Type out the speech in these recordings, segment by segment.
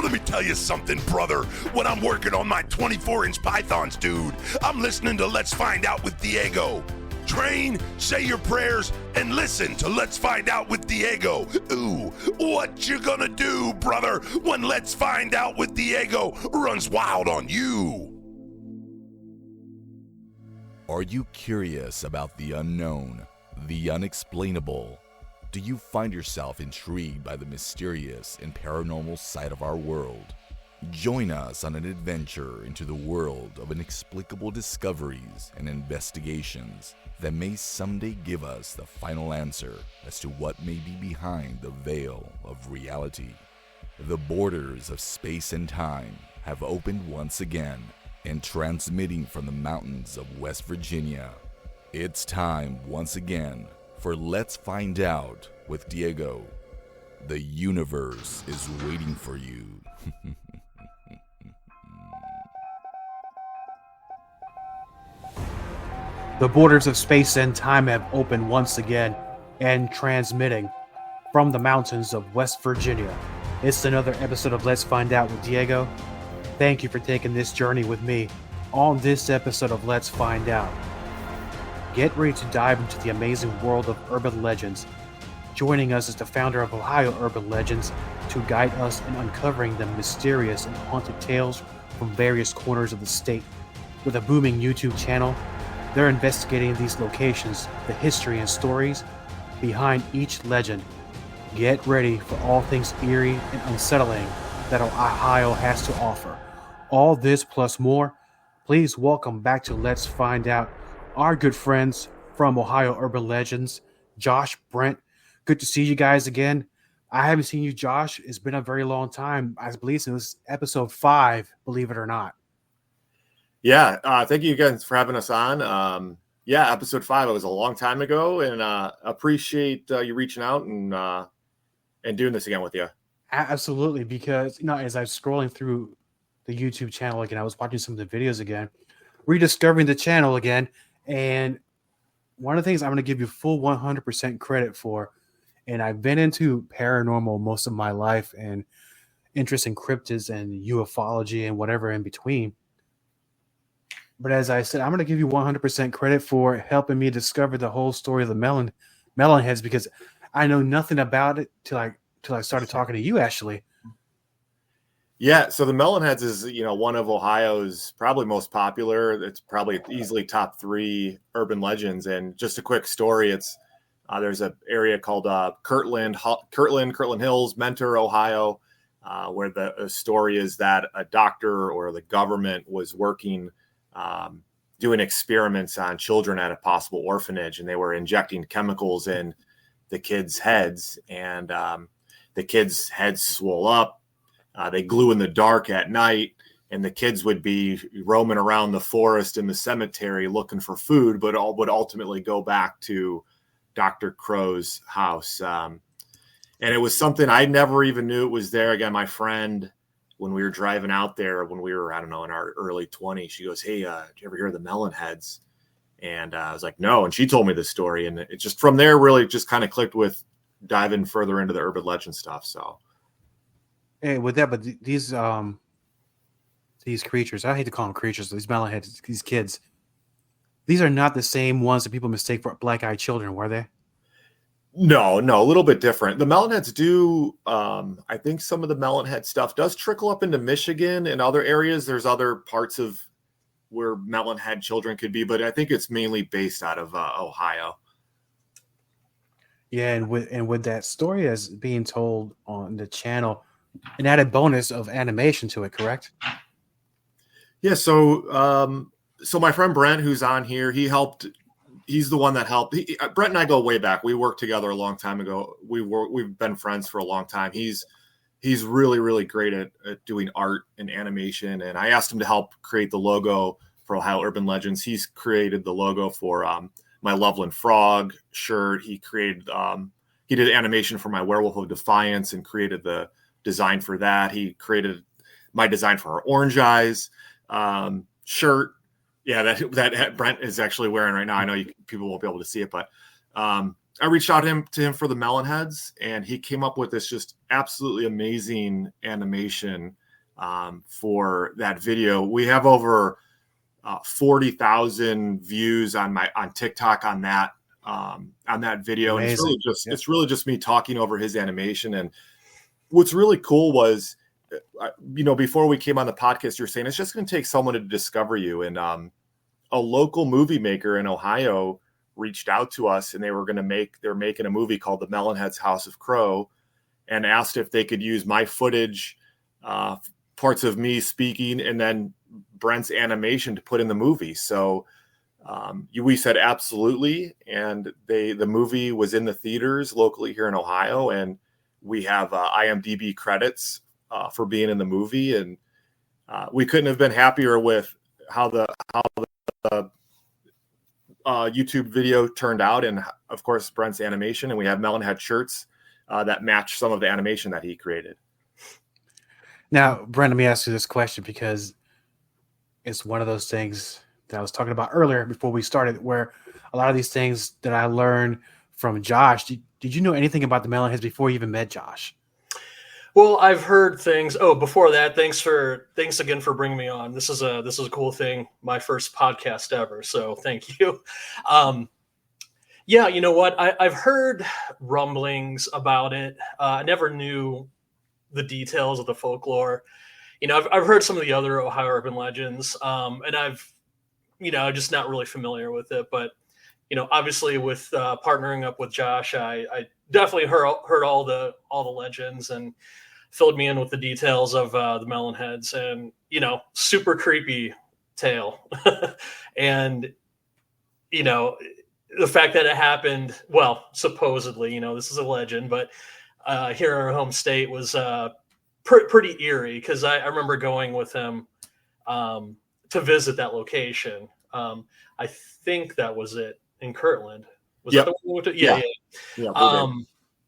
let me tell you something, brother. When I'm working on my 24-inch pythons, dude, I'm listening to Let's Find Out with Diego. Train, say your prayers, and listen to Let's Find Out with Diego. Ooh, what you gonna do, brother, when Let's Find Out with Diego runs wild on you? Are you curious about the unknown, the unexplainable? Do you find yourself intrigued by the mysterious and paranormal side of our world? Join us on an adventure into the world of inexplicable discoveries and investigations that may someday give us the final answer as to what may be behind the veil of reality. The borders of space and time have opened once again, and transmitting from the mountains of West Virginia, it's time once again for Let's Find Out with Diego. The universe is waiting for you. The borders of space and time have opened once again and transmitting from the mountains of West Virginia. It's another episode of Let's Find Out with Diego. Thank you for taking this journey with me on this episode of Let's Find Out. Get ready to dive into the amazing world of urban legends. Joining us is the founder of Ohio Urban Legends to guide us in uncovering the mysterious and haunted tales from various corners of the state. With a booming YouTube channel, they're investigating these locations, the history and stories behind each legend. Get ready for all things eerie and unsettling that Ohio has to offer. All this plus more. Please welcome back to Let's Find Out our good friends from Ohio Urban Legends, Josh, Brent. Good to see you guys again. I haven't seen you, Josh. It's been a very long time. I believe since episode 5, believe it or not. Yeah, thank you again for having us on. Episode 5, it was a long time ago, and appreciate you reaching out and doing this again with you. Absolutely, because as I was scrolling through the YouTube channel again, I was watching some of the videos again, rediscovering the channel again, and one of the things I'm going to give you full 100% credit for, and I've been into paranormal most of my life and interest in cryptids and UFOlogy and whatever in between. But as I said, I'm going to give you 100% credit for helping me discover the whole story of the melon heads, because I know nothing about it till I started talking to you, actually. Yeah, so the Melonheads is, one of Ohio's probably most popular. It's probably easily top 3 urban legends. And just a quick story, it's there's an area called Kirtland Hills, Mentor, Ohio, where the story is that a doctor or the government was working, doing experiments on children at a possible orphanage, and they were injecting chemicals in the kids' heads, and the kids' heads swole up. They glue in the dark at night, and the kids would be roaming around the forest and the cemetery looking for food, but all would ultimately go back to Dr. Crow's house. And it was something I never even knew it was there. Again, my friend, when we were driving out there, when we were, in our early 20s, she goes, "Hey, did you ever hear of the Melonheads?" And I was like, "No." And she told me the story, and it just from there really just kind of clicked with diving further into the urban legend stuff. So. Hey, with that, but these creatures, I hate to call them creatures, these melonheads, these kids, these are not the same ones that people mistake for black-eyed children, were they? No, a little bit different. The Melonheads do, I think some of the Melonhead stuff does trickle up into Michigan and other areas. There's other parts of where Melonhead children could be, but I think it's mainly based out of Ohio. Yeah, and with that story as being told on the channel, an added bonus of animation to it, correct? Yeah, so my friend Brent, who's on here, he's the one that helped. Brent and I go way back. We worked together a long time ago. We've been friends for a long time. He's really, really great at doing art and animation, and I asked him to help create the logo for Ohio Urban Legends. He's created the logo for my Loveland Frog shirt. He did animation for my Werewolf of Defiance and created the design for that. He created my design for our Orange Eyes shirt. Yeah, that Brent is actually wearing right now. I know people won't be able to see it, but I reached out to him for the melon heads, and he came up with this just absolutely amazing animation for that video. We have over 40,000 views on TikTok on that video. Amazing. And it's really just me talking over his animation. And what's really cool was, before we came on the podcast, you're saying it's just going to take someone to discover you. And a local movie maker in Ohio reached out to us, and they're making a movie called The Melonhead's House of Crow, and asked if they could use my footage, parts of me speaking, and then Brent's animation to put in the movie. So we said absolutely, and the movie was in the theaters locally here in Ohio, and we have IMDb credits for being in the movie, and we couldn't have been happier with how the YouTube video turned out, and of course Brent's animation. And we have Melonhead shirts that match some of the animation that he created. Now, Brent, let me ask you this question, because it's one of those things that I was talking about earlier before we started, where a lot of these things that I learned from Josh. Did you know anything about the Melonheads before you even met Josh? Well, I've heard things. Oh, before that, thanks again for bringing me on. This is a cool thing. My first podcast ever, so thank you. Yeah, you know what? I've heard rumblings about it. I never knew the details of the folklore. I've heard some of the other Ohio urban legends, and I've just not really familiar with it. But obviously with partnering up with Josh, I definitely heard all the legends and filled me in with the details of the Melonheads, and super creepy tale. And the fact that it happened, well, supposedly, this is a legend, but here in our home state was pretty eerie, because I remember going with him to visit that location. I think that was it in Kirtland. Was that the one we went to? Yeah.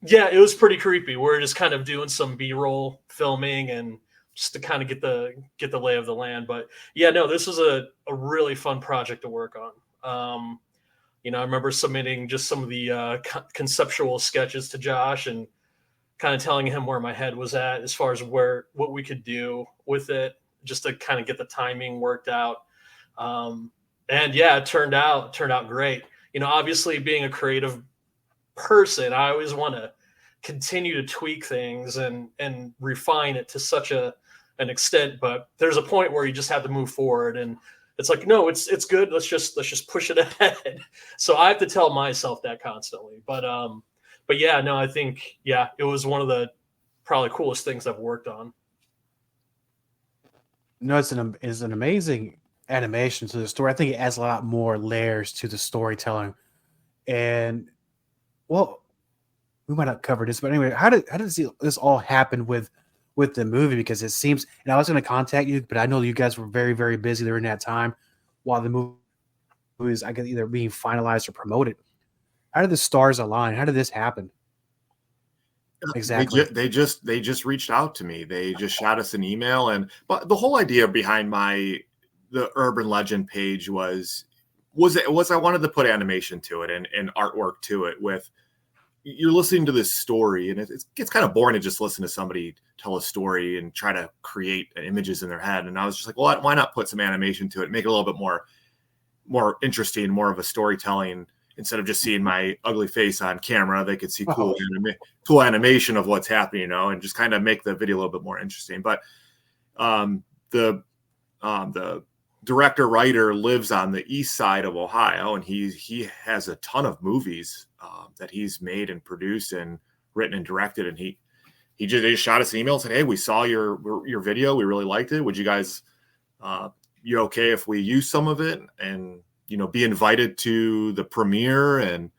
Yeah, it was pretty creepy. We're just kind of doing some B-roll filming and just to kind of get the lay of the land. But yeah, no, this was a really fun project to work on. I remember submitting just some of the conceptual sketches to Josh and kind of telling him where my head was at as far as what we could do with it, just to kind of get the timing worked out. And yeah, it turned out great. Obviously being a creative person, I always want to continue to tweak things and refine it to such an extent, but there's a point where you just have to move forward, and it's like, no, it's good. Let's just push it ahead. So I have to tell myself that constantly. But yeah, no, I think, yeah, it was one of the probably coolest things I've worked on. No, it's an amazing animation to the story. I think it adds a lot more layers to the storytelling. And well, we might not cover this, but anyway, how did this all happen with the movie? Because it seems, and I was going to contact you, but I know you guys were very, very busy during that time while the movie was, I guess, either being finalized or promoted. How did the stars align? How did this happen? Exactly. They just reached out to me. They just shot us an email, but the whole idea behind the urban legend page was I wanted to put animation to it and artwork to it. With, you're listening to this story, and it gets kind of boring to just listen to somebody tell a story and try to create images in their head. And I was just like, well, why not put some animation to it, make it a little bit more interesting, more of a storytelling. Instead of just seeing my ugly face on camera, they could see cool animation of what's happening, and just kind of make the video a little bit more interesting. But the director writer lives on the east side of Ohio, and he has a ton of movies that he's made and produced and written and directed. And he just shot us an email and said, "Hey, we saw your video. We really liked it. Would you guys, you okay if we use some of it and be invited to the premiere and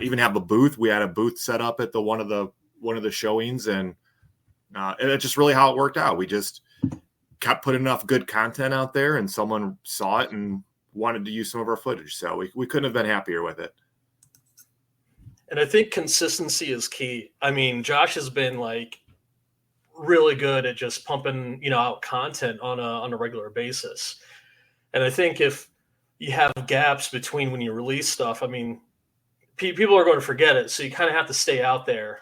even have a booth?" We had a booth set up at one of the showings, and it's just really how it worked out. We just kept putting enough good content out there, and someone saw it and wanted to use some of our footage. So we couldn't have been happier with it. And I think consistency is key. I mean, Josh has been really good at just pumping, out content on a regular basis. And I think if you have gaps between when you release stuff, I mean, people are going to forget it. So you kind of have to stay out there,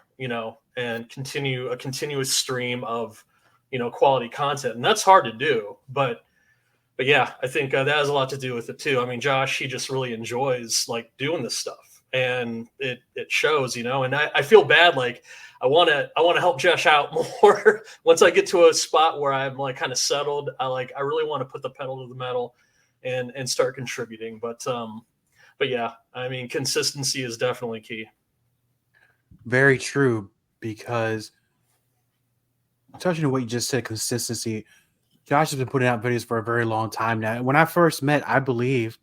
and continue a continuous stream of, quality content. And that's hard to do, but yeah, I think that has a lot to do with it too. I mean, Josh, he just really enjoys like doing this stuff, and it shows, and I feel bad. Like I want to help Josh out more. Once I get to a spot where I'm like kind of settled, I really want to put the pedal to the metal and start contributing. But yeah, I mean, consistency is definitely key. Very true, because touching on what you just said, consistency, Josh has been putting out videos for a very long time now. When I first met, I believe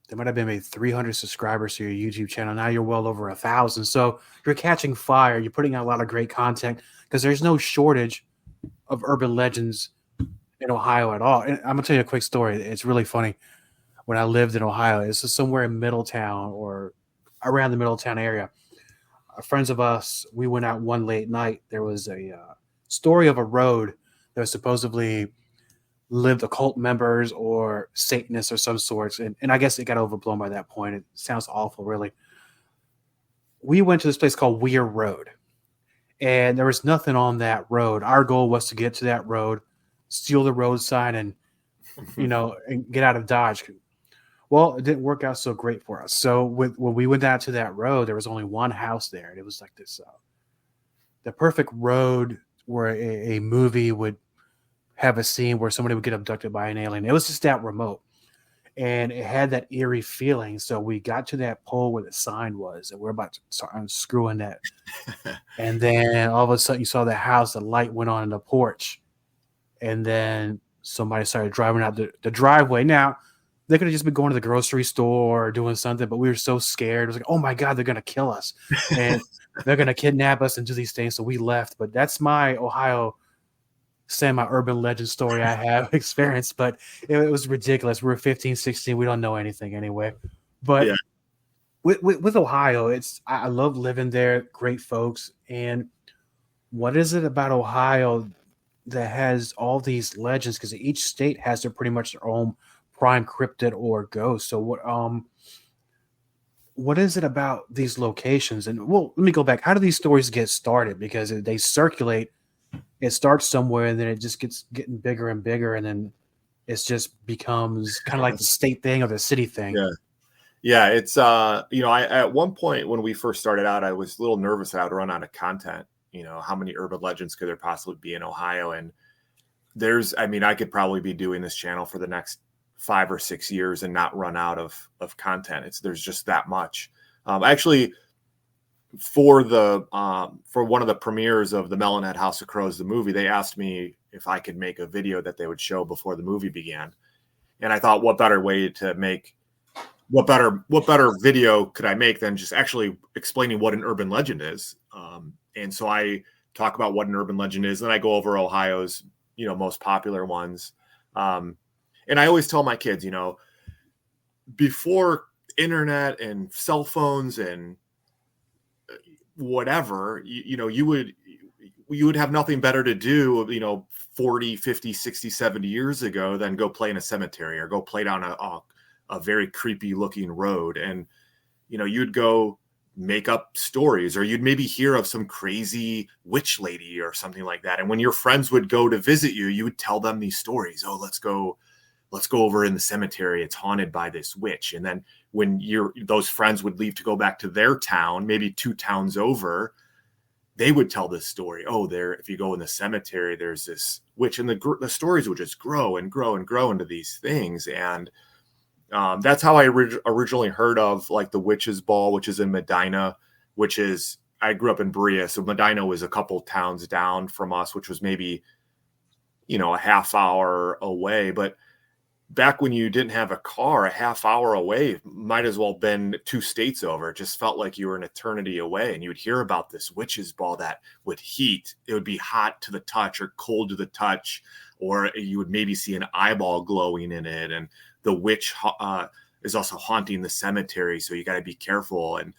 there might have been maybe 300 subscribers to your YouTube channel. Now you're well over 1,000. So you're catching fire. You're putting out a lot of great content, because there's no shortage of urban legends in Ohio at all. And I'm going to tell you a quick story. It's really funny. When I lived in Ohio, it's somewhere in Middletown or around the Middletown area. Friends of us, we went out one late night. There was a story of a road that was supposedly lived occult members or Satanists or some sorts. And I guess it got overblown by that point. It sounds awful, really. We went to this place called Weir Road, and there was nothing on that road. Our goal was to get to that road, steal the road sign, and, and get out of Dodge. Well, it didn't work out so great for us. So when we went out to that road, there was only one house there. And it was like this, the perfect road where a movie would have a scene where somebody would get abducted by an alien. It was just that remote. And it had that eerie feeling. So we got to that pole where the sign was, and we're about to start unscrewing that. And then all of a sudden you saw the house, the light went on in the porch. And then somebody started driving out the driveway. Now, they could have just been going to the grocery store or doing something, but we were so scared. It was like, oh my God, they're going to kill us. And they're going to kidnap us and do these things. So we left. But that's my Ohio semi-urban legend story I have experienced. But it was ridiculous. We were 15, 16. We don't know anything anyway. But yeah. With Ohio, I love living there. Great folks. And what is it about Ohio that has all these legends? Because each state has pretty much their own prime cryptid or ghost. So what is it about these locations? And well, let me go back. How do these stories get started? Because they circulate, it starts somewhere, and then it just getting bigger and bigger, and then it just becomes kind of like the state thing or the city thing. Yeah. It's I at one point when we first started out, I was a little nervous that I would run out of content. How many urban legends could there possibly be in Ohio? And I could probably be doing this channel for the next 5 or 6 years and not run out of content. There's just that much. Actually, for one of the premieres of the Melonhead House of Crows, the movie, they asked me if I could make a video that they would show before the movie began. And I thought, what better video could I make than just actually explaining what an urban legend is? And so I talk about what an urban legend is, and I go over Ohio's, most popular ones. And I always tell my kids, before internet and cell phones and whatever, you would have nothing better to do, 40, 50, 60, 70 years ago than go play in a cemetery or go play down a very creepy looking road. And, you'd go make up stories, or you'd maybe hear of some crazy witch lady or something like that. And when your friends would go to visit you, you would tell them these stories. Oh, let's go over in the cemetery. It's haunted by this witch. And then when those friends would leave to go back to their town, maybe 2 towns over, they would tell this story. Oh, if you go in the cemetery, there's this witch, and the stories would just grow and grow and grow into these things. And that's how I originally heard of like the Witch's Ball, which is in Medina, I grew up in Berea. So Medina was a couple towns down from us, which was maybe, a half hour away. But back when you didn't have a car, a half hour away might as well have been 2 states over. It just felt like you were an eternity away. And you would hear about this Witch's Ball that would heat. It would be hot to the touch or cold to the touch, or you would maybe see an eyeball glowing in it. And the witch is also haunting the cemetery. So you got to be careful. And,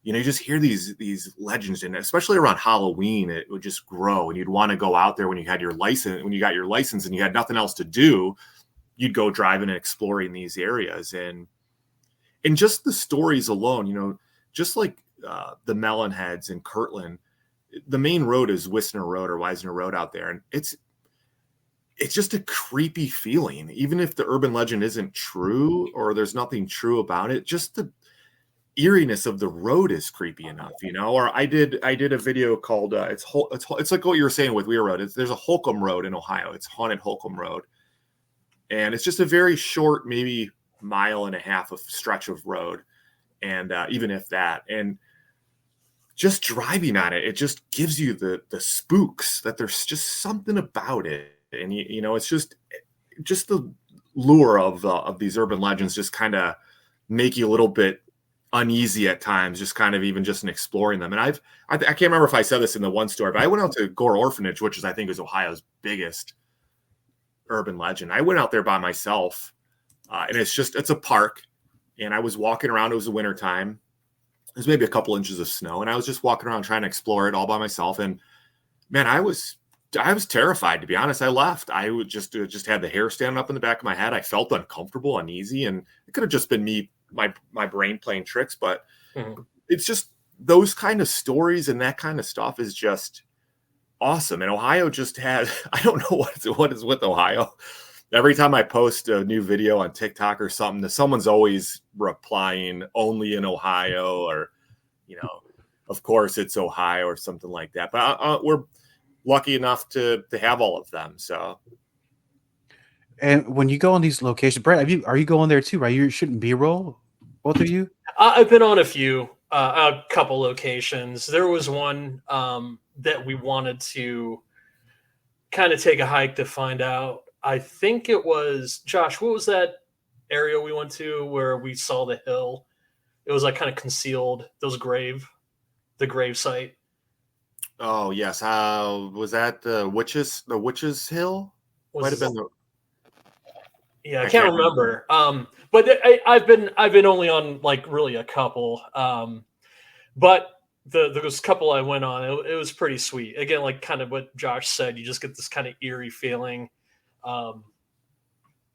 you just hear these legends, and especially around Halloween, it would just grow, and you'd want to go out there when you got your license and you had nothing else to do. You'd go driving and exploring these areas. And And just the stories alone, just like the Melonheads in Kirtland, the main road is Wisner Road or Wisner Road out there. And it's just a creepy feeling, even if the urban legend isn't true or there's nothing true about it. Just the eeriness of the road is creepy enough, Or I did a video called it's like what you were saying with Weir Road. There's a Holcomb Road in Ohio. It's haunted Holcomb Road, and it's just a very short, maybe mile and a half of stretch of road, and even if that, and just driving on it, it just gives you the spooks that there's just something about it. And it's just the lure of these urban legends just kind of make you a little bit uneasy at times, just kind of even just in exploring them. And I can't remember if I said this in the one story, but I went out to Gore Orphanage, which I think is Ohio's biggest urban legend. I went out there by myself, and it's a park, and I was walking around. It was the wintertime. There's maybe a couple inches of snow, and I was just walking around trying to explore it all by myself. And man, I was terrified, to be honest. I left. I would just had the hair standing up in the back of my head. I felt uncomfortable, uneasy, and it could have just been me, my brain playing tricks. But it's just those kind of stories and that kind of stuff is just awesome. And Ohio just had, I don't know what is with Ohio. Every time I post a new video on TikTok or something, someone's always replying only in Ohio, or, of course it's Ohio or something like that. But we're lucky enough to have all of them. So. And when you go on these locations, Brett, are you going there too? Are you shooting B-roll, both of you? I've been on a couple locations. There was one that we wanted to kind of take a hike to find out. I think it was, Josh, what was that area we went to where we saw the hill? It was like kind of concealed, the grave site. Oh, yes. Was that the Witches Hill? Might have been Yeah, I can't remember. But I've been only on like really a couple. But there was a couple I went on. It was pretty sweet. Again, like kind of what Josh said, you just get this kind of eerie feeling.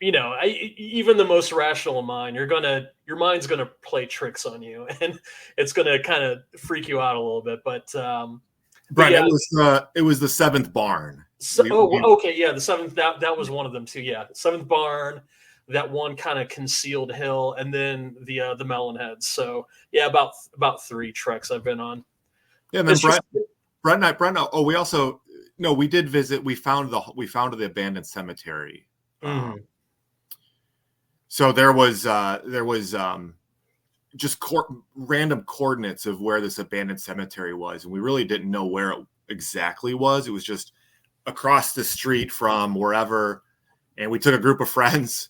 Even the most rational mind, your mind's gonna play tricks on you, and it's gonna kind of freak you out a little bit. But Brian, yeah. It was the Seventh Barn. Okay, yeah, the seventh. That was one of them too. Yeah, Seventh Barn, that one kind of concealed hill, and then the Melonheads. So yeah, about 3 treks I've been on. Yeah, and then Brent. Oh, we also we did visit. We found the abandoned cemetery. So there was just random coordinates of where this abandoned cemetery was, and we really didn't know where it exactly was. It was just across the street from wherever, and we took a group of friends,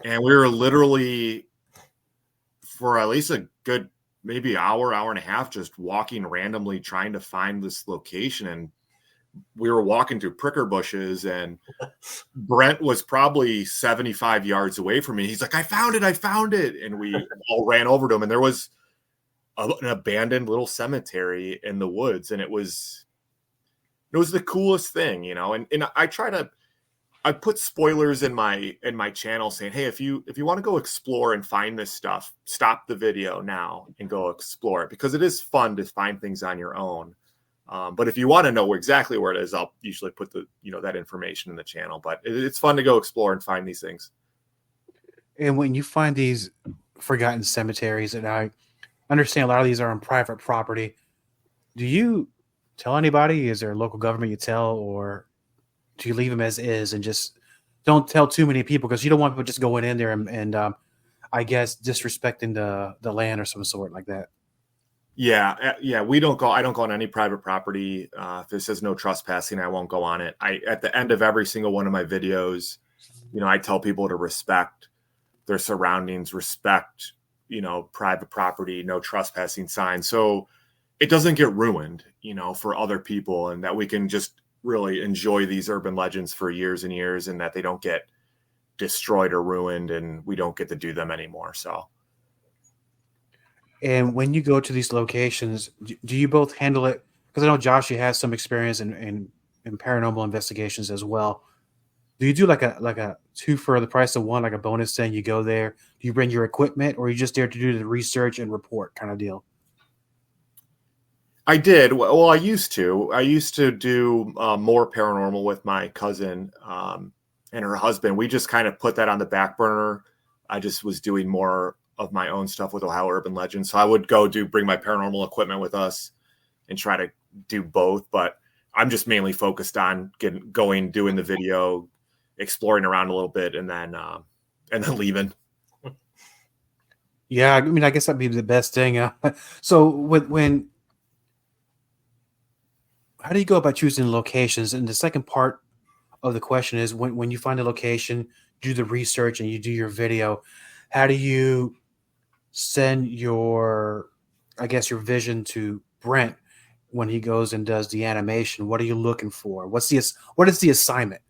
and we were literally for at least a good maybe hour and a half just walking randomly trying to find this location. And we were walking through pricker bushes, and Brent was probably 75 yards away from me. He's like, I found it. And we all ran over to him, and there was an abandoned little cemetery in the woods. And it was the coolest thing, and I put spoilers in my channel saying, hey, if you want to go explore and find this stuff, stop the video now and go explore it, because it is fun to find things on your own. But if you want to know exactly where it is, I'll usually put that information in the channel. But it's fun to go explore and find these things. And when you find these forgotten cemeteries, and I understand a lot of these are on private property, do you tell anybody? Is there a local government you tell, or do you leave them as is and just don't tell too many people, because you don't want people just going in there and I guess disrespecting the land or some sort like that? Yeah. I don't go on any private property. If it says no trespassing, I won't go on it. At the end of every single one of my videos, I tell people to respect their surroundings, respect, private property, no trespassing signs. So it doesn't get ruined, for other people, and that we can just really enjoy these urban legends for years and years, and that they don't get destroyed or ruined, and we don't get to do them anymore. So. And when you go to these locations, do you both handle it? Because I know Josh, you has some experience in paranormal investigations as well. Do you do like a two for the price of one, like a bonus thing? You go there, do you bring your equipment, or are you just there to do the research and report kind of deal? I did. Well, I used to. I used to do more paranormal with my cousin and her husband. We just kind of put that on the back burner. I just was doing more of my own stuff with Ohio Urban Legends. So I would bring my paranormal equipment with us and try to do both. But I'm just mainly focused on doing the video, exploring around a little bit, and then leaving. Yeah, I mean, I guess that'd be the best thing. So when how do you go about choosing locations? And the second part of the question is when you find a location, do the research, and you do your video, how do you send your vision to Brent when he goes and does the animation? What are you looking for? What is the assignment?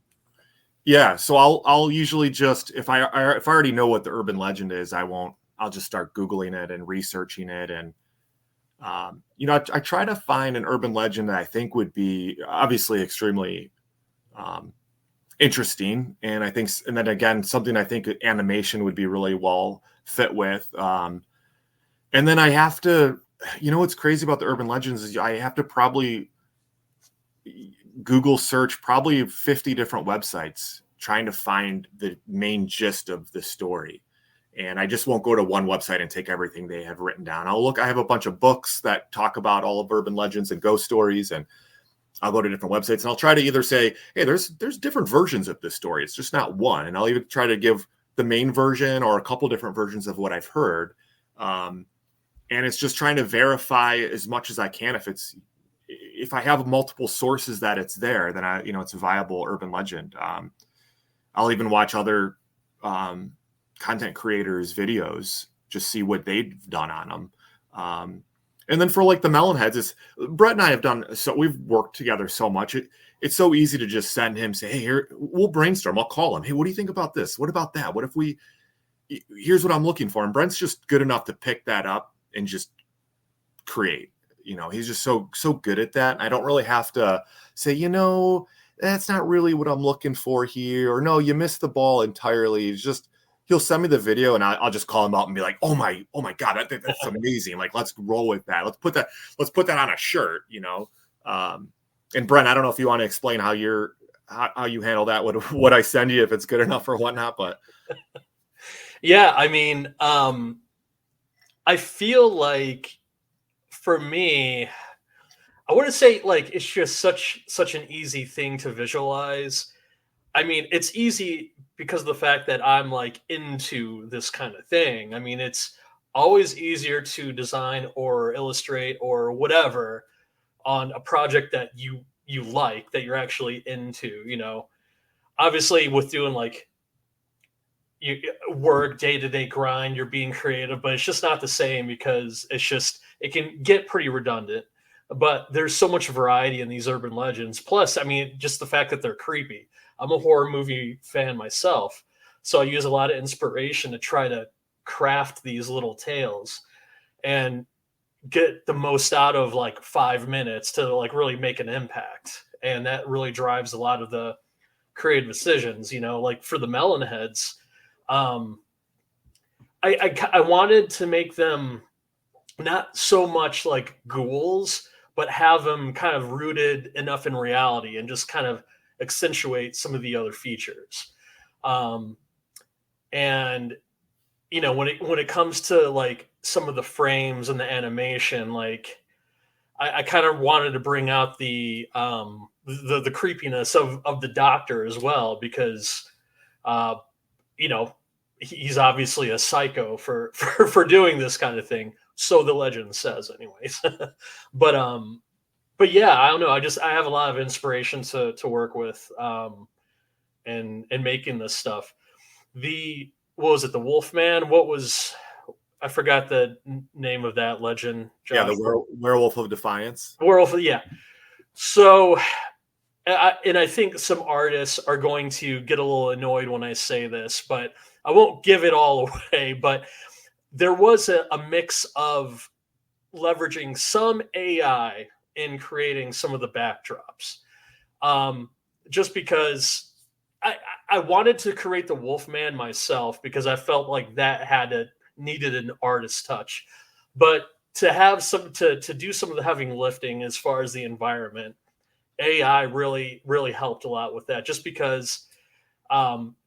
Yeah, so I'll usually just if I already know what the urban legend is, I'll just start Googling it and researching it. And I try to find an urban legend that I think would be obviously extremely interesting. And then again, something I think animation would be really well fit with. And then I have to, what's crazy about the urban legends is I have to probably Google search probably 50 different websites trying to find the main gist of the story. And I just won't go to one website and take everything they have written down. I have a bunch of books that talk about all of urban legends and ghost stories, and I'll go to different websites and I'll try to either say, hey, there's different versions of this story. It's just not one. And I'll even try to give the main version or a couple different versions of what I've heard. And it's just trying to verify as much as I can. If I have multiple sources that it's there, then it's a viable urban legend. I'll even watch other content creators' videos, just see what they've done on them. And then for like the Melonheads, Brett and I have done, so we've worked together so much. It's so easy to just send him, say, hey, here, we'll brainstorm. I'll call him. Hey, what do you think about this? What about that? What if here's what I'm looking for. And Brent's just good enough to pick that up and just create. He's just so good at that. I don't really have to say, that's not really what I'm looking for here. Or no, you missed the ball entirely. It's just, he'll send me the video and I'll just call him out and be like, oh my God, that's amazing. Like, let's roll with that. Let's put that on a shirt, and Brent, I don't know if you want to explain how you handle that, what I send you, if it's good enough or whatnot, but. Yeah. I mean, I feel like for me, I wouldn't say like, it's just such an easy thing to visualize. I mean, it's easy because of the fact that I'm like into this kind of thing. I mean, it's always easier to design or illustrate or whatever on a project that you like, that you're actually into, obviously with doing like work, day-to-day grind, you're being creative, but it's just not the same because it can get pretty redundant. But there's so much variety in these urban legends. Plus, I mean, just the fact that they're creepy. I'm a horror movie fan myself, so I use a lot of inspiration to try to craft these little tales and get the most out of like 5 minutes to like really make an impact. And that really drives a lot of the creative decisions, like for the Melonheads. I wanted to make them not so much like ghouls, but have them kind of rooted enough in reality and just kind of accentuate some of the other features. And when it comes to like some of the frames and the animation, like I kind of wanted to bring out the creepiness of the doctor as well, because he's obviously a psycho for doing this kind of thing, so the legend says anyways. But yeah, I don't know. I have a lot of inspiration to work with, and making this stuff. What was it? The Wolfman? I forgot the name of that legend. Josh. Yeah, the Werewolf of Defiance. Werewolf, yeah. So, I think some artists are going to get a little annoyed when I say this, but I won't give it all away. But there was a mix of leveraging some AI in creating some of the backdrops, just because I I wanted to create the Wolfman myself because I felt like that needed an artist touch. But to have to do some of the heavy lifting as far as the environment, AI really really helped a lot with that. Just because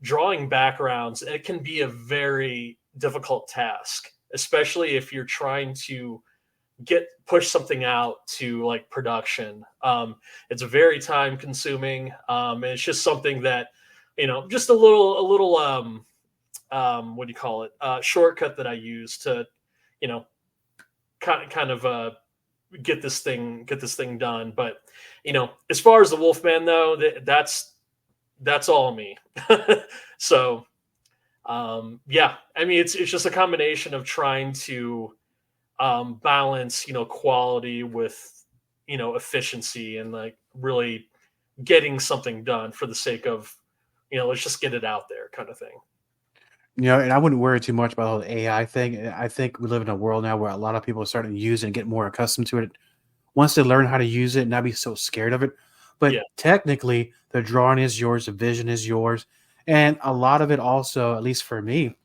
drawing backgrounds, it can be a very difficult task, especially if you're trying to push something out to like production. It's very time consuming. And it's just something that, just a little what do you call it? Shortcut that I use to, kind of get this thing done. But, as far as the Wolfman though, that's all me. So, yeah, I mean, it's just a combination of trying to balance, quality with, efficiency, and like really getting something done for the sake of, let's just get it out there kind of thing. And I wouldn't worry too much about the AI thing. I think we live in a world now where a lot of people are starting to use it and get more accustomed to it. Once they learn how to use it, not be so scared of it. But Yeah. technically, the drawing is yours, the vision is yours. And a lot of it also, at least for me,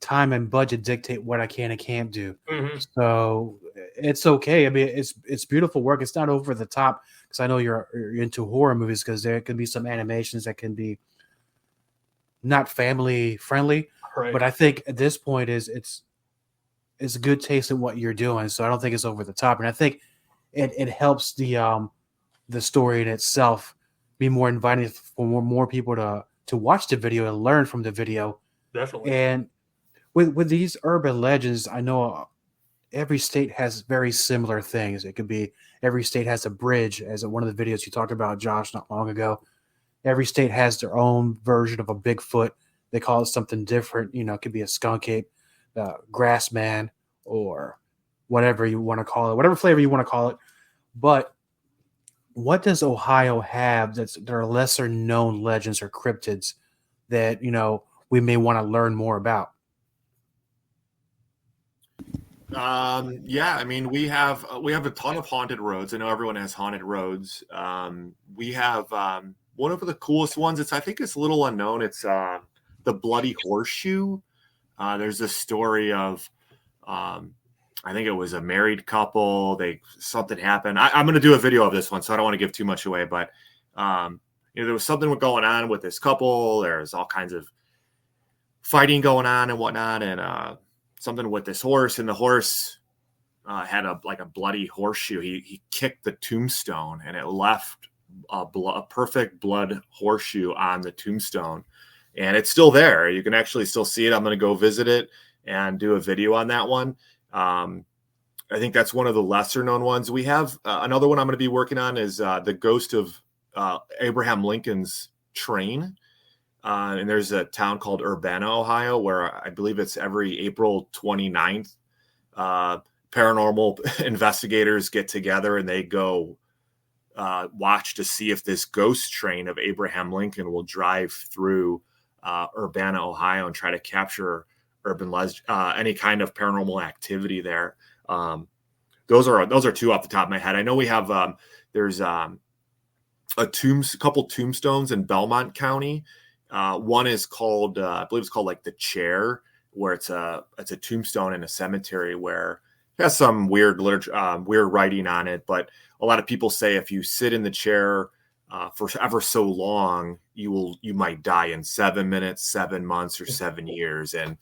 time and budget dictate what I can and can't do. Mm-hmm. So it's okay. I mean, it's beautiful work. It's not over the top, because I know you're into horror movies, because there can be some animations that can be not family friendly. Right. But I think at this point it's a good taste in what you're doing. So I don't think it's over the top, and I think it helps the story in itself be more inviting for more people to watch the video and learn from the video. Definitely. And with these urban legends, I know every state has very similar things. It could be every state has a bridge, as one of the videos you talked about, Josh, not long ago. Every state has their own version of a Bigfoot. They call it something different. It could be a skunk ape, grass man, or whatever you want to call it, whatever flavor you want to call it. But what does Ohio have that are lesser known legends or cryptids that, we may want to learn more about? Yeah, I mean, we have a ton of haunted roads. I know everyone has haunted roads. We have one of the coolest ones. I think it's a little unknown. It's the Bloody Horseshoe. There's a story of, I think it was a married couple. Something happened. I'm going to do a video of this one, so I don't want to give too much away. But there was something going on with this couple. There's all kinds of fighting going on and whatnot, and something with this horse, and the horse had a bloody horseshoe. He kicked the tombstone, and it left a perfect blood horseshoe on the tombstone, and it's still there. You can actually still see it. I'm going to go visit it and do a video on that one. I think that's one of the lesser known ones. We have another one I'm going to be working on is the ghost of Abraham Lincoln's train. And there's a town called Urbana, Ohio, where I believe it's every April 29th. Paranormal investigators get together and they go watch to see if this ghost train of Abraham Lincoln will drive through Urbana, Ohio, and try to capture any kind of paranormal activity there. Those are two off the top of my head. I know we have there's a couple tombstones in Belmont County. One is called, I believe it's called like the Chair, where it's a tombstone in a cemetery where it has some weird literature, weird writing on it. But a lot of people say if you sit in the chair for ever so long, you might die in 7 minutes, 7 months, or 7 years. And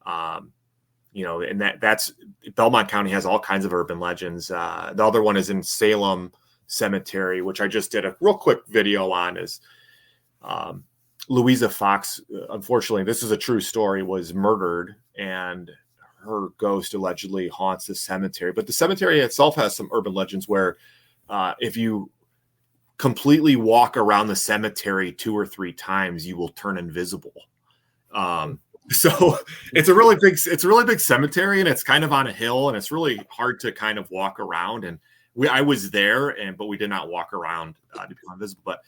and that's Belmont County has all kinds of urban legends. The other one is in Salem Cemetery, which I just did a real quick video on. Is Louisa Fox, unfortunately, this is a true story, was murdered, and her ghost allegedly haunts the cemetery. But the cemetery itself has some urban legends where if you completely walk around the cemetery 2 or 3 times, you will turn invisible. So it's a really big cemetery, and it's kind of on a hill, and it's really hard to kind of walk around. And I was there, but we did not walk around to become invisible. But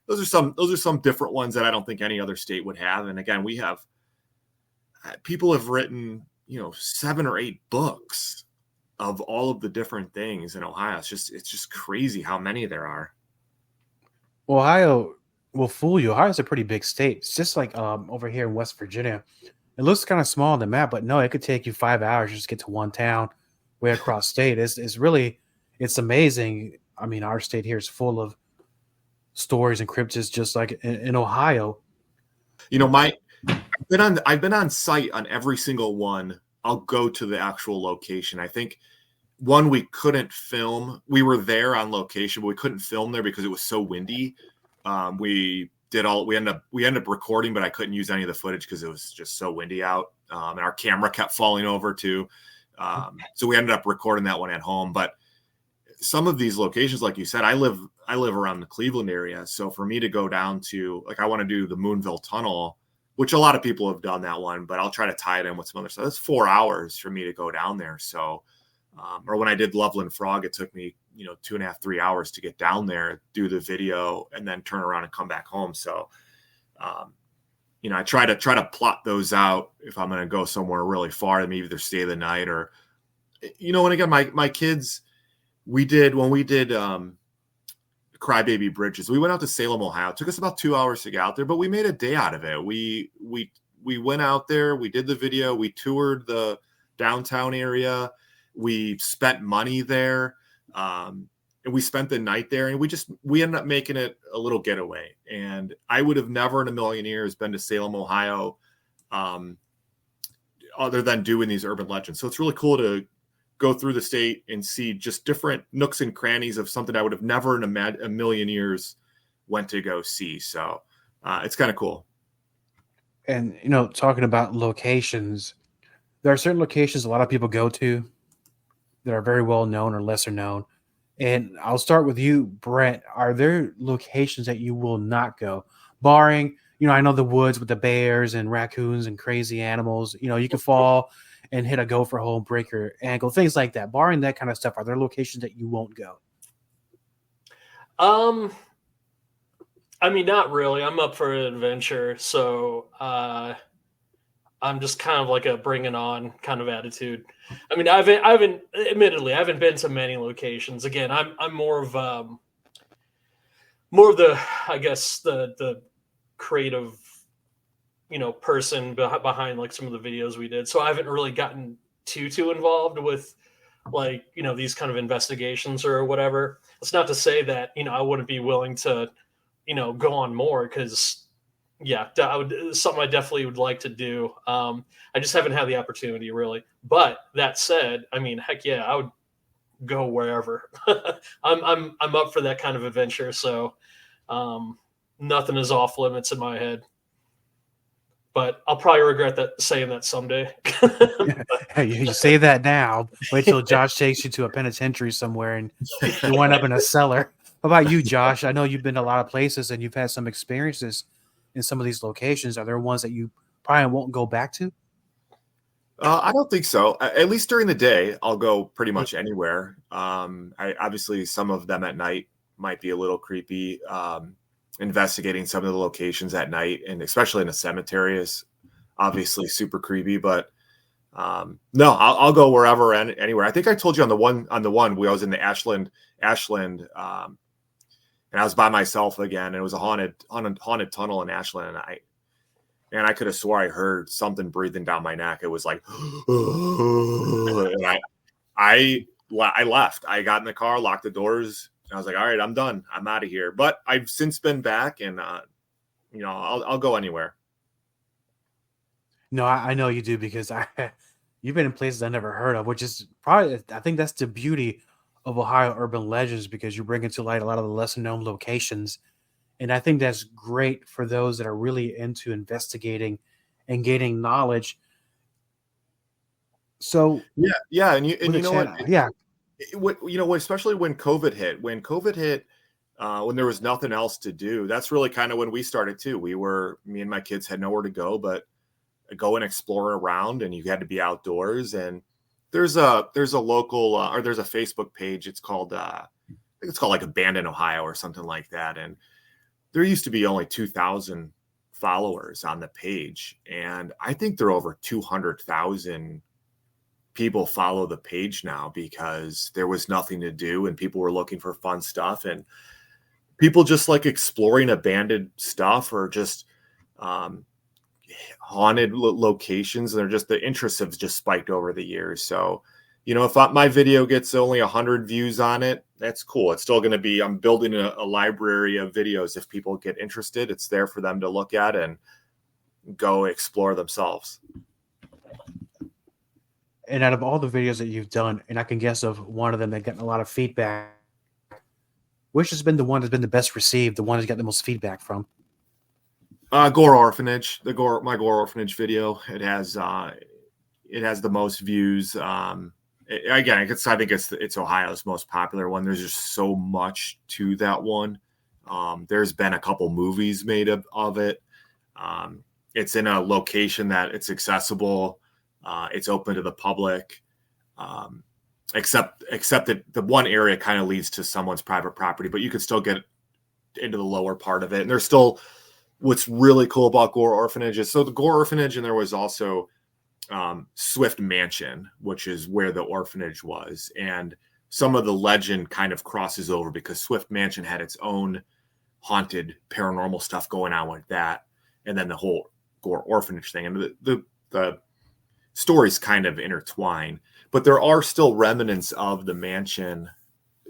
those are some different ones that I don't think any other state would have. And again, we have people have written 7 or 8 books of all of the different things in Ohio. It's just crazy how many there are. Ohio, will fool you. Ohio's a pretty big state. It's just like over here in West Virginia. It looks kind of small on the map, but no, it could take you 5 hours just to get to one town way across state. It's really it's amazing. I mean, our state here is full of stories and cryptids, just like in Ohio. You know, I've been on site on every single one. I'll go to the actual location. I think one we couldn't film. We were there on location, but we couldn't film there because it was so windy. We ended up recording, but I couldn't use any of the footage because it was just so windy out. And our camera kept falling over too. So we ended up recording that one at home. But some of these locations, like you said, I live around the Cleveland area. So for me to go down to, like, I want to do the Moonville Tunnel, which a lot of people have done that one, but I'll try to tie it in with some other stuff. That's 4 hours for me to go down there. So, or when I did Loveland Frog, it took me, 2.5, 3 hours to get down there, do the video, and then turn around and come back home. So, I try to plot those out if I'm going to go somewhere really far, and maybe either stay the night or, and again, my kids, when we did Crybaby Bridges, we went out to Salem, Ohio. It took us about 2 hours to get out there, but we made a day out of it. We went out there, we did the video, we toured the downtown area, we spent money there, and we spent the night there, and we ended up making it a little getaway. And I would have never in a million years been to Salem, Ohio, other than doing these urban legends. So it's really cool to go through the state and see just different nooks and crannies of something I would have never in a million years went to go see. So it's kind of cool. And, talking about locations, there are certain locations a lot of people go to that are very well known or lesser known. And I'll start with you, Brent. Are there locations that you will not go? Barring, I know the woods with the bears and raccoons and crazy animals, you can fall and hit a gopher hole, break your ankle, things like that. Barring that kind of stuff, are there locations that you won't go? I mean, not really. I'm up for an adventure, so I'm just kind of like a bring it on kind of attitude. I mean, I haven't been to many locations. Again, I'm more of the, I guess, the creative, person behind like some of the videos we did. So I haven't really gotten too involved with like, these kind of investigations or whatever. It's not to say that, I wouldn't be willing to, go on more, because something I definitely would like to do. I just haven't had the opportunity really. But that said, I mean, heck yeah, I would go wherever. I'm up for that kind of adventure. So nothing is off limits in my head. But I'll probably regret saying that someday. Hey, you say that now. Wait till Josh takes you to a penitentiary somewhere and you wind up in a cellar. How about you, Josh? I know you've been to a lot of places and you've had some experiences in some of these locations. Are there ones that you probably won't go back to? I don't think so. At least during the day, I'll go pretty much anywhere. Obviously, some of them at night might be a little creepy. Investigating some of the locations at night, and especially in a cemetery, is obviously super creepy. But no, I'll go wherever and anywhere. I think I told you on the one we was in the Ashland, and I was by myself again. And it was a haunted tunnel in Ashland, and I could have swore I heard something breathing down my neck. It was like, and I left. I got in the car, locked the doors. I was like, all right, I'm done. I'm out of here. But I've since been back, and I'll go anywhere. No, I know you do, because you've been in places I never heard of, which is probably, I think that's the beauty of Ohio urban legends, because you bring into light a lot of the lesser known locations. And I think that's great for those that are really into investigating and gaining knowledge. So yeah, and you know what? Yeah. Especially when COVID hit, when there was nothing else to do, that's really kind of when we started too. Me and my kids had nowhere to go, but go and explore around, and you had to be outdoors. And there's a local, or there's a Facebook page. It's called, I think it's called like Abandoned Ohio or something like that. And there used to be only 2,000 followers on the page. And I think there are over 200,000 people follow the page now, because there was nothing to do and people were looking for fun stuff. And people just like exploring abandoned stuff or just haunted locations. And they're just, the interests have just spiked over the years. So, you know, if my video gets only 100 views on it, that's cool. It's still going to be, I'm building a library of videos. If people get interested, it's there for them to look at and go explore themselves. And out of all the videos that you've done, and I can guess of one of them that gotten a lot of feedback, which has been the one that's been the best received, the one that's got the most feedback from? Gore Orphanage, my Gore Orphanage video. It has the most views. Again, I think it's Ohio's most popular one. There's just so much to that one. There's been a couple movies made of it. It's in a location that it's accessible. It's open to the public, except that the one area kind of leads to someone's private property, but you could still get into the lower part of it. And there's still, what's really cool about Gore Orphanage is, so the Gore Orphanage, and there was also Swift Mansion, which is where the orphanage was. And some of the legend kind of crosses over because Swift Mansion had its own haunted paranormal stuff going on with that. And then the whole Gore Orphanage thing. And the stories kind of intertwine, but there are still remnants of the mansion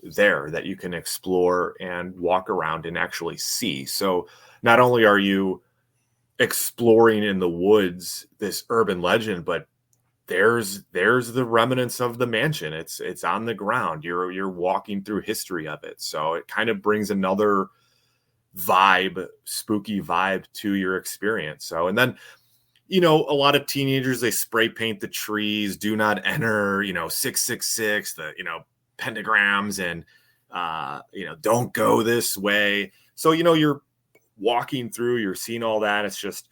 there that you can explore and walk around and actually see. So not only are you exploring in the woods this urban legend, but there's the remnants of the mansion. It's on the ground. You're walking through history of it. So it kind of brings another spooky vibe to your experience. So, and then, you know, a lot of teenagers, they spray paint the trees, do not enter, 666, the, pentagrams, and, don't go this way. So, you're walking through, you're seeing all that. It's just,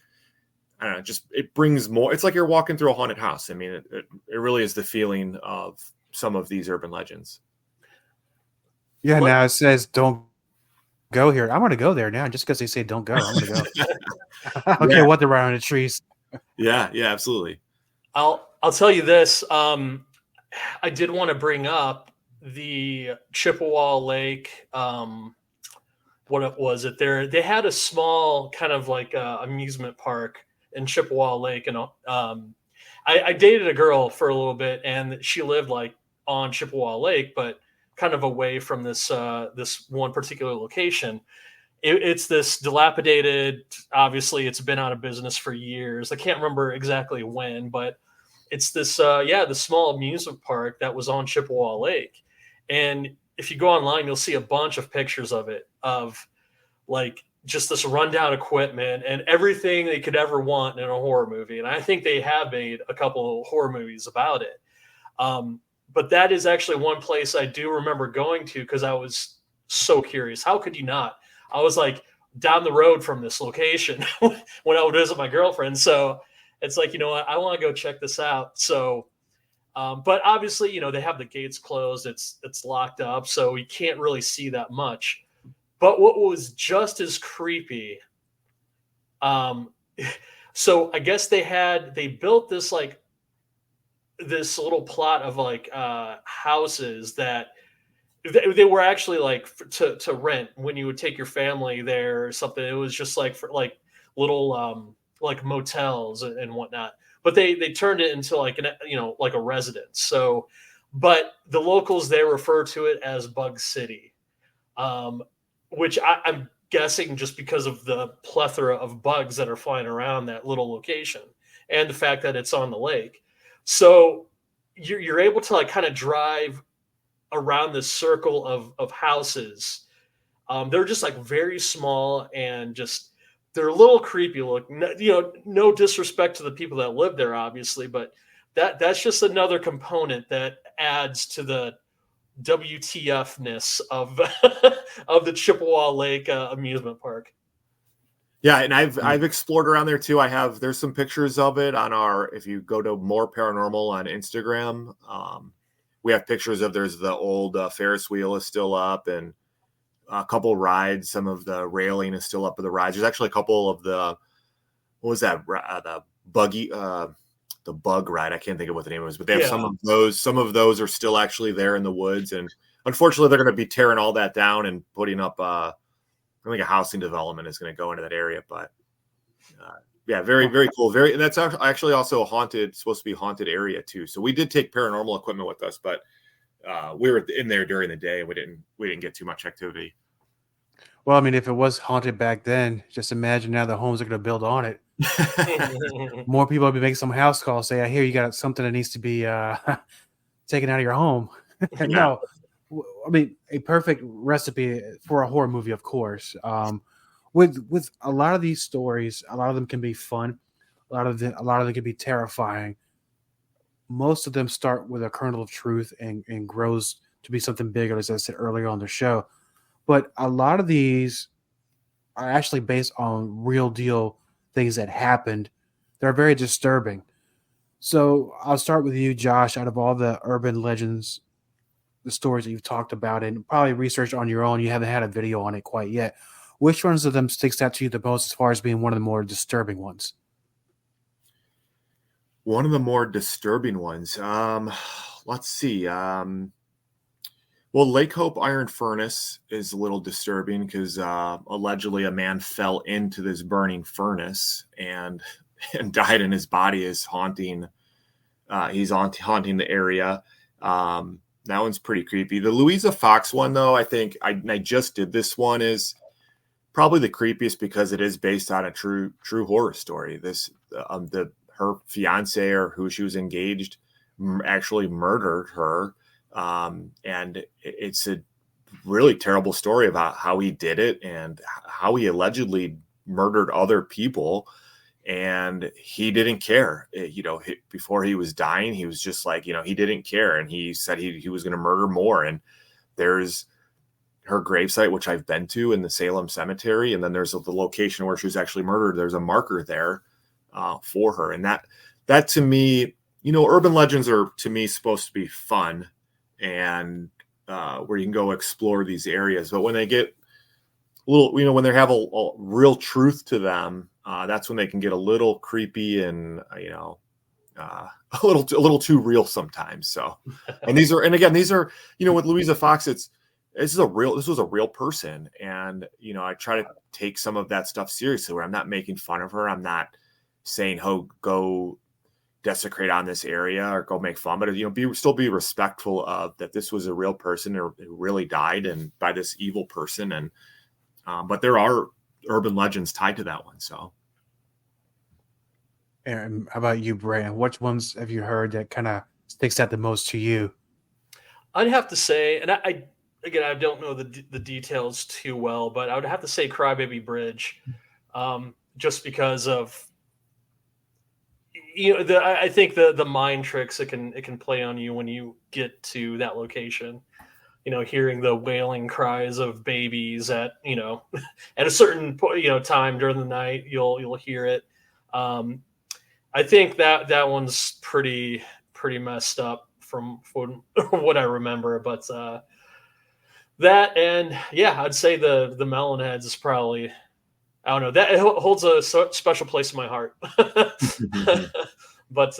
I don't know, it brings more. It's like you're walking through a haunted house. I mean, it really is the feeling of some of these urban legends. Yeah, now it says don't go here. I'm going to go there now just because they say don't go. I'm going to go. Okay, what they're around the trees. Yeah, absolutely. I'll tell you this. I did want to bring up the Chippewa Lake. What was it there? They had a small kind of like amusement park in Chippewa Lake, and I dated a girl for a little bit, and she lived like on Chippewa Lake, but kind of away from this one particular location. It's this dilapidated, obviously it's been out of business for years. I can't remember exactly when, but it's this, the small amusement park that was on Chippewa Lake. And if you go online, you'll see a bunch of pictures of it, of like just this rundown equipment and everything they could ever want in a horror movie. And I think they have made a couple of horror movies about it. But that is actually one place I do remember going to because I was so curious. How could you not? I was like down the road from this location when I would visit my girlfriend. So it's like, I want to go check this out. So, but obviously, they have the gates closed. It's locked up. So you can't really see that much. But what was just as creepy. So I guess they built this like this little plot of like houses that they were actually like to rent when you would take your family there or something. It was just like for like little like motels and whatnot. But they turned it into like like a residence. So, but the locals, they refer to it as Bug City, which I'm guessing just because of the plethora of bugs that are flying around that little location and the fact that it's on the lake. So you're able to like kind of drive around this circle of houses. They're just like very small and just, they're a little creepy look, no disrespect to the people that live there, obviously, but that's just another component that adds to the WTF-ness of of the Chippewa Lake amusement park. Yeah, and I've explored around there too. There's some pictures of it on if you go to More Paranormal on Instagram, we have pictures of, there's the old Ferris wheel is still up, and a couple rides. Some of the railing is still up of the rides. There's actually a couple of the, what was that? The buggy, the bug ride. I can't think of what the name was, but they have some of those. Some of those are still actually there in the woods. And unfortunately, they're going to be tearing all that down and putting up think a housing development is going to go into that area, but yeah, very, very cool. And that's actually also supposed to be a haunted area too. So we did take paranormal equipment with us, but we were in there during the day. We didn't get too much activity. Well, I mean, if it was haunted back then, just imagine now the homes are going to build on it. More people will be making some house calls. Say, I hear you got something that needs to be taken out of your home. No, I mean, a perfect recipe for a horror movie, of course. With a lot of these stories, a lot of them can be fun. A lot of them can be terrifying. Most of them start with a kernel of truth and grows to be something bigger, as I said earlier on the show. But a lot of these are actually based on real deal things that happened. They're very disturbing. So I'll start with you, Josh. Out of all the urban legends, the stories that you've talked about and probably researched on your own, you haven't had a video on it quite yet. Which ones of them sticks out to you the most as far as being one of the more disturbing ones? One of the more disturbing ones. Let's see. Well, Lake Hope Iron Furnace is a little disturbing because allegedly a man fell into this burning furnace and died, and his body is haunting. He's haunting the area. That one's pretty creepy. The Louisa Fox one, though, I think I just did this one, is probably the creepiest because it is based on a true horror story. Her fiance, or who she was engaged, actually murdered her. And it's a really terrible story about how he did it and how he allegedly murdered other people. And he didn't care. Before he was dying, he was just like, he didn't care. And he said he was going to murder more. And there's her gravesite, which I've been to in the Salem Cemetery. And then there's the location where she was actually murdered. There's a marker there for her. And that to me, urban legends are, to me, supposed to be fun and where you can go explore these areas. But when they get a little, when they have a real truth to them, that's when they can get a little creepy and, a little too real sometimes. So, and these are, with Louisa Fox, this was a real person. And, I try to take some of that stuff seriously, where I'm not making fun of her. I'm not saying, oh, go desecrate on this area or go make fun, but still be respectful of that. This was a real person who really died and by this evil person. And, but there are urban legends tied to that one. So. And how about you, Brandon? Which ones have you heard that kind of sticks out the most to you? I'd have to say, and I don't know the details too well, but I would have to say Crybaby Bridge, just because of, I think the mind tricks it can play on you when you get to that location. Hearing the wailing cries of babies at at a certain time during the night, you'll hear it. I think that one's pretty messed up from what I remember, but that, and yeah, I'd say the Melonheads is probably, I don't know, that it holds a special place in my heart. But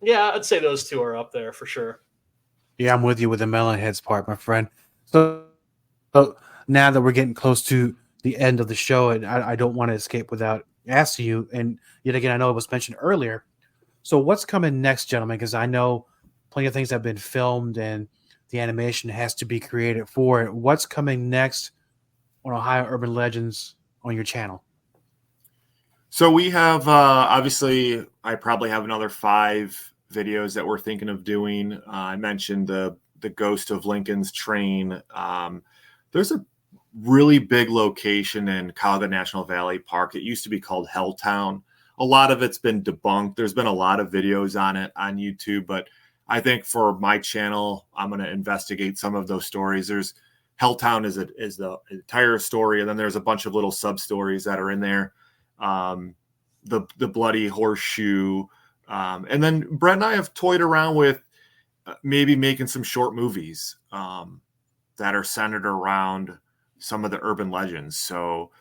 yeah, I'd say those two are up there for sure. Yeah, I'm with you with the Melonheads part, my friend. So now that we're getting close to the end of the show, and I don't want to escape without asking you, and yet again, I know it was mentioned earlier. So what's coming next, gentlemen? Because I know plenty of things have been filmed and the animation has to be created for it. What's coming next on Ohio Urban Legends on your channel? So we have, obviously, I probably have another 5 videos that we're thinking of doing. I mentioned the Ghost of Lincoln's Train. There's a really big location in Cuyahoga National Valley Park. It used to be called Helltown. A lot of it's been debunked. There's been a lot of videos on it on YouTube, but I think for my channel, I'm going to investigate some of those stories. There's Helltown is the entire story, and then there's a bunch of little sub stories that are in there. The Bloody Horseshoe, and then Brett and I have toyed around with maybe making some short movies that are centered around some of the urban legends. So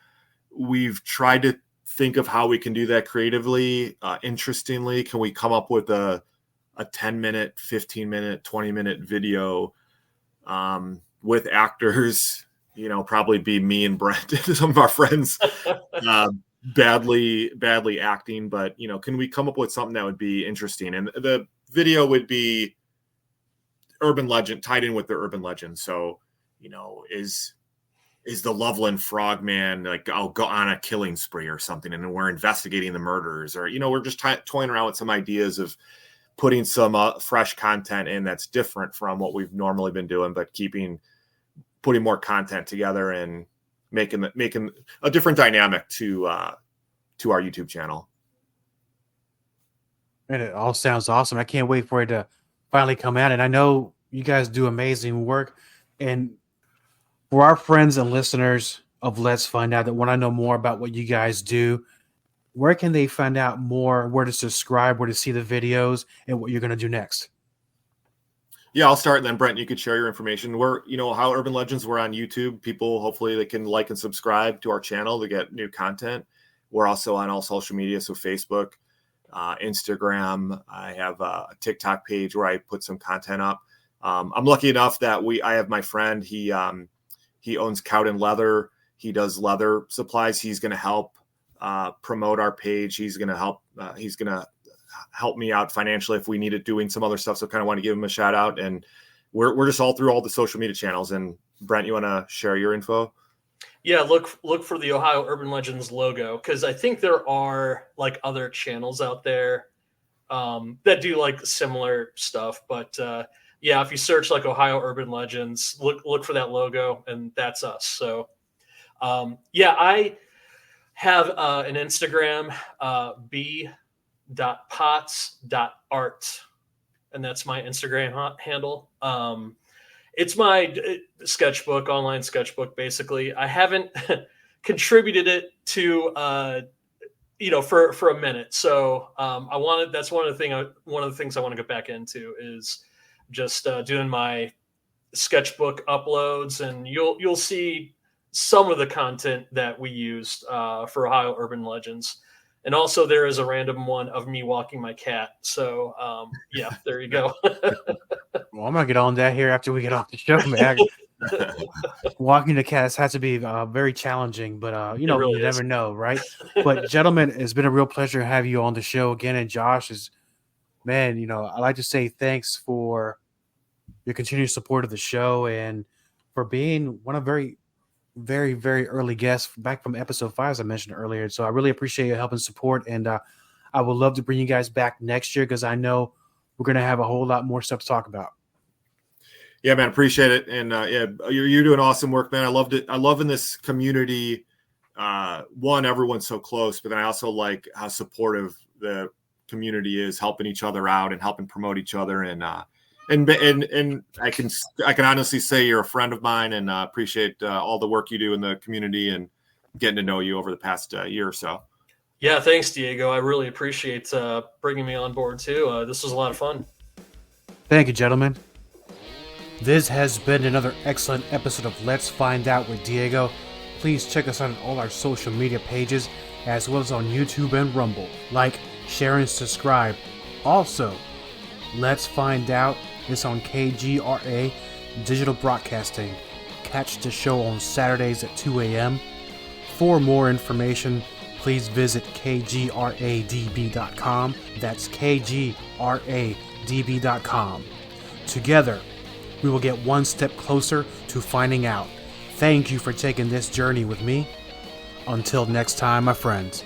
we've tried to think of how we can do that creatively. Interestingly, can we come up with a 10-minute, 15-minute, 20-minute video with actors probably be me and Brent, some of our friends, badly acting. But, can we come up with something that would be interesting? And the video would be urban legend tied in with the urban legend. So, is the Loveland Frogman, like, I'll go on a killing spree or something, and then we're investigating the murders, or, we're just toying around with some ideas of putting some fresh content in that's different from what we've normally been doing, but putting more content together and making a different dynamic to our YouTube channel. And it all sounds awesome. I can't wait for it to finally come out. And I know you guys do amazing work. And for our friends and listeners of Let's Find Out that want to know more about what you guys do, where can they find out more, where to subscribe, where to see the videos, and what you're going to do next? Yeah, I'll start, and then Brent, you could share your information. We're, how Urban Legends, we're on YouTube. People, hopefully they can like and subscribe to our channel to get new content. We're also on all social media, so Facebook, Instagram. I have a TikTok page where I put some content up. I'm lucky enough that I have my friend. He owns Cowden Leather. He does leather supplies. He's going to help promote our page. He's going to help me out financially if we needed doing some other stuff. So kind of want to give him a shout out. And we're just all through all the social media channels. And Brent, you want to share your info? Yeah, look for the Ohio Urban Legends logo, because I think there are like other channels out there that do like similar stuff. But yeah, if you search like Ohio Urban Legends, look for that logo, and that's us. So yeah, I have an Instagram, b.pots.art, and that's my Instagram handle. It's my sketchbook, online sketchbook, basically. I haven't contributed it to, for a minute. So that's one of the things I want to get back into is just doing my sketchbook uploads, and you'll see some of the content that we used for Ohio Urban Legends. And also there is a random one of me walking my cat. So yeah, there you go. Well, I'm going to get on that here after we get off the show, man. Walking the cats has to be very challenging, but you really never know, right? But gentlemen, it's been a real pleasure to have you on the show again. And Josh I'd like to say thanks for your continued support of the show and for being one of very, very, very early guests back from episode 5, as I mentioned earlier. So I really appreciate your help and support. And I would love to bring you guys back next year, because I know we're going to have a whole lot more stuff to talk about. Yeah, man, appreciate it. And yeah, you're doing awesome work, man. I loved it. I love in this community. One, everyone's so close, but then I also like how supportive the community is, helping each other out and helping promote each other. And I can honestly say you're a friend of mine, and appreciate all the work you do in the community and getting to know you over the past year or so. Yeah, thanks, Diego. I really appreciate bringing me on board too. This was a lot of fun. Thank you, gentlemen. This has been another excellent episode of Let's Find Out with Diego. Please check us out on all our social media pages, as well as on YouTube and Rumble. Like, share, and subscribe. Also, Let's Find Out is on KGRA Digital Broadcasting. Catch the show on Saturdays at 2 a.m. For more information, please visit KGRADB.com. That's KGRADB.com. Together, we will get one step closer to finding out. Thank you for taking this journey with me. Until next time, my friends.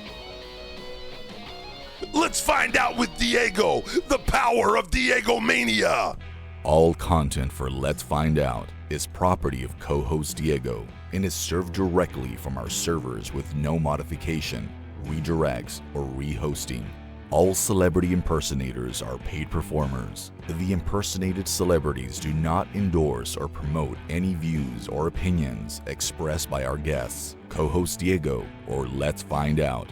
Let's find out with Diego, the power of Diego Mania. All content for Let's Find Out is property of co-host Diego and is served directly from our servers with no modification, redirects, or rehosting. All celebrity impersonators are paid performers. The impersonated celebrities do not endorse or promote any views or opinions expressed by our guests, co-host Diego, or Let's Find Out.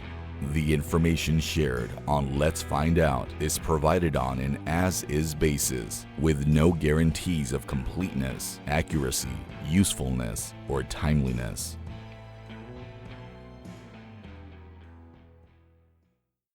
The information shared on Let's Find Out is provided on an as-is basis, with no guarantees of completeness, accuracy, usefulness, or timeliness.